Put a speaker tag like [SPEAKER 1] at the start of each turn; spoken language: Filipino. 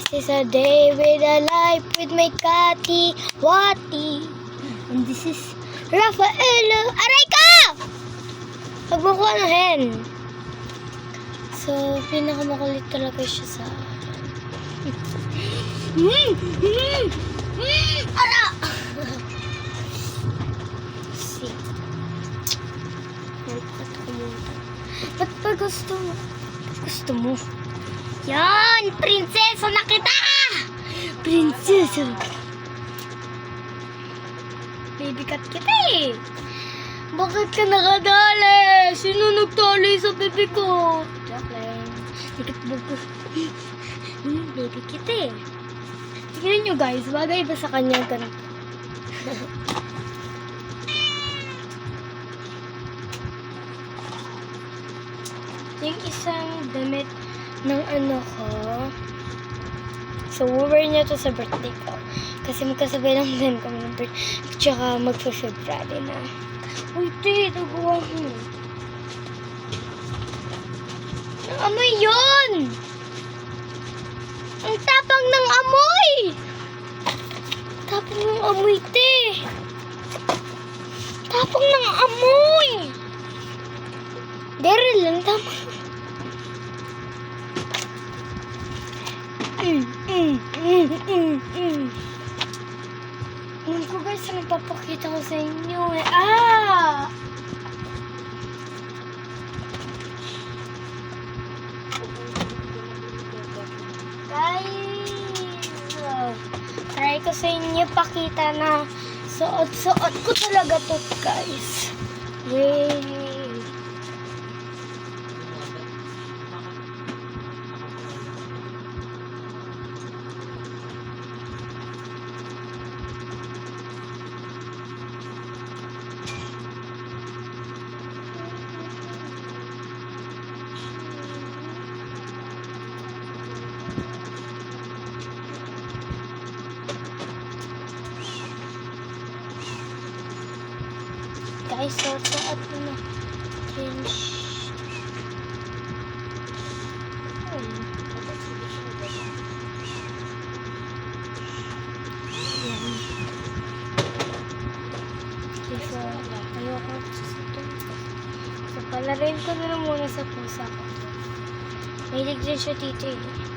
[SPEAKER 1] This is a day with a life with my Kati Wati. And this is Rafaelo. Aray ka! Huwag mo ko anuhin. So, pinakamakulit talaga siya sa Ara! See. Ba't ba gusto mo? Gusto mo? Yan! Prinsesa na kita! Prinsesa! Baby cat kita eh! Bakit ka nakadali? Sino nagtali sa bebe ko? Joke lang. Bakit bubo? Baby kita eh. Tingnan nyo guys, bagay ba sa kanya ganito? Yung isang damit ng ano ko. So, wear niya to sa birthday ko. Kasi magkasabay lang din kami ng birthday. Tsaka magpa-February na. Uy, te, nagawa mo. Ang amoy yun! Ang tapang ng amoy! Tapang ng amoy, te. Tapang ng amoy! Daryl lang, tama. Alam ko guys, anong papakita ko sa inyo eh. Guys, try ko sa inyo pakita na suot ko talaga to guys. Yay! Guys, suot ko na cringe. Ayoko sa ito. So, palarin ko na lang muna sa pusa ko. Mahilig din siya dito eh.